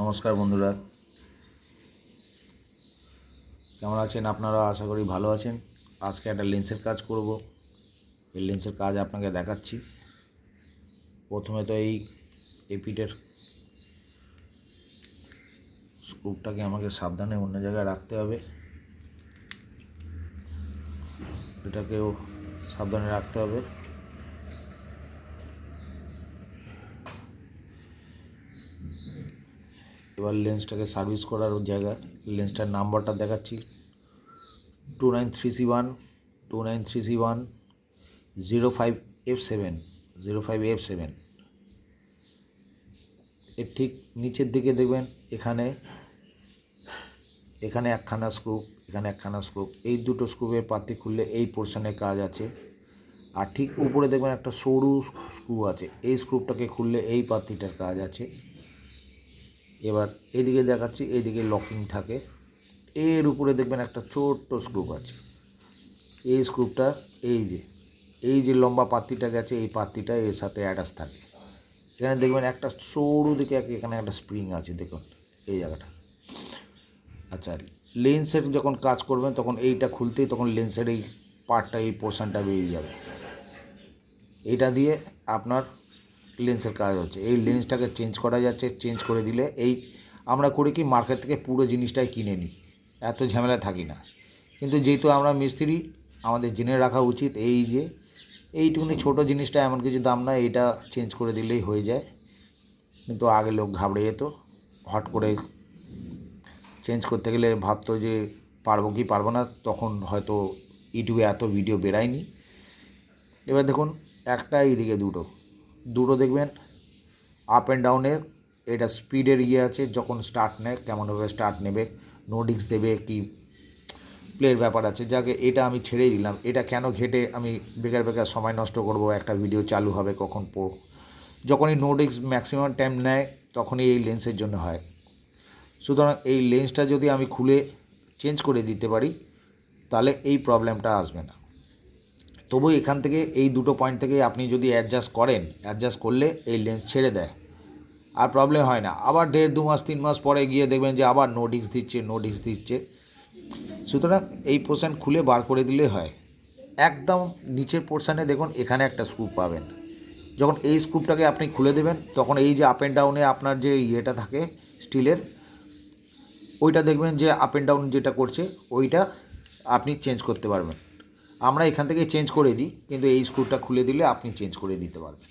নমস্কার বন্ধুরা, কেমন আছেন আপনারা? আশা করি ভালো আছেন। আজকে একটা লেন্সের কাজ করব। এই লেন্সের কাজ আপনাকে দেখাচ্ছি। প্রথমে তো এই এপিটের স্ক্রুপটাকে আমাকে সাবধানে অন্য জায়গায় রাখতে হবে। এটাকেও সাবধানে রাখতে হবে। এবার লেন্সটাকে সার্ভিস করার জায়গা, লেন্সটার নাম্বারটা দেখাচ্ছি 293C1 293C1 05F7 এর ঠিক নিচের দিকে দেখবেন এখানে একখানা স্ক্রুপ, এখানে একখানা স্ক্রুপ। এই দুটো স্ক্রুপের পাতি খুললে এই পোর্শনে কাজ আছে। আর ঠিক উপরে দেখবেন একটা সরু স্ক্রু আছে, এই স্ক্রুপটাকে খুললে এই পাতিটার কাজ আছে। এবার এদিকে দেখাচ্ছি, এইদিকে লকিং থাকে। এর উপরে দেখবেন একটা ছোট্ট স্ক্রুপ আছে। এই স্ক্রুপটা এই যে লম্বা পাতিটা গেছে, এই পাতিটা এর সাথে অ্যাটাচ থাকে। এখানে দেখবেন একটা সরু দিকে এখানে একটা স্প্রিং আছে, দেখুন এই জায়গাটা। আচ্ছা, লেন্সের যখন কাজ করবেন তখন এইটা খুলতেই তখন লেন্সের এই পার্টটা, এই পোর্শনটা বেরিয়ে যাবে। এটা দিয়ে আপনার লেন্সের কাজ হচ্ছে। এই লেন্সটাকে চেঞ্জ করা যাচ্ছে। চেঞ্জ করে দিলে আমরা করি কি, মার্কেট থেকে পুরো জিনিসটাই কিনে নিই, এত ঝামেলা থাকি না। কিন্তু যেহেতু আমরা মিস্ত্রি, আমাদের জেনে রাখা উচিত এইটুকুনি ছোটো জিনিসটা এমন কিছু দাম না, এইটা চেঞ্জ করে দিলেই হয়ে যায়। কিন্তু আগে লোক ঘাবড়ে যেত, হট করে চেঞ্জ করতে গেলে ভাবতো যে পারবো কি পারবো না। তখন হয়তো ইউটিউবে এত ভিডিও বেরায়নি। এবার দেখুন, একটা এইদিকে দুটো দেখবেন আপ অ্যান্ড ডাউনে এটা স্পিডের আছে। যখন স্টার্ট নেয়, কেমনভাবে স্টার্ট নেবে, নো ডিস্ক দেবে কি প্লের ব্যাপার আছে। যাকে এটা আমি ছেড়েই দিলাম। এটা কেন ঘেটে আমি বেকার সময় নষ্ট করব? একটা ভিডিও চালু হবে কখন যখনই নো ডিস্ক ম্যাক্সিমাম টাইম নেয় তখনই এই লেন্সের জন্য হয়। সুতরাং এই লেন্সটা যদি আমি খুলে চেঞ্জ করে দিতে পারি তাহলে এই প্রবলেমটা আসবে না। তবু এখান থেকে এই দুটো পয়েন্ট থেকে আপনি যদি অ্যাডজাস্ট করলে এই লেন্স ছেড়ে দেয়, আর প্রবলেম হয় না। আবার 1.5-2 মাস 3 মাস পরে গিয়ে দেখবেন যে আবার নো ডিস্ক দিচ্ছে। সুতরাং এই পোর্শন খুলে বার করে দিলে হয়। একদম নিচের পোর্শনে দেখুন এখানে একটা স্ক্রুপ পাবেন। যখন এই স্ক্রুপটাকে আপনি খুলে দেবেন তখন এই যে আপ অ্যান্ড ডাউনে আপনার যে ইয়েটা থাকে স্টিলের, ওইটা দেখবেন যে আপ অ্যান্ড ডাউন যেটা করছে ওইটা আপনি চেঞ্জ করতে পারবেন। আমরা এখান থেকে চেঞ্জ করে দিই, কিন্তু এই স্ক্রুটা খুলে দিলে আপনি চেঞ্জ করে দিতে পারবেন।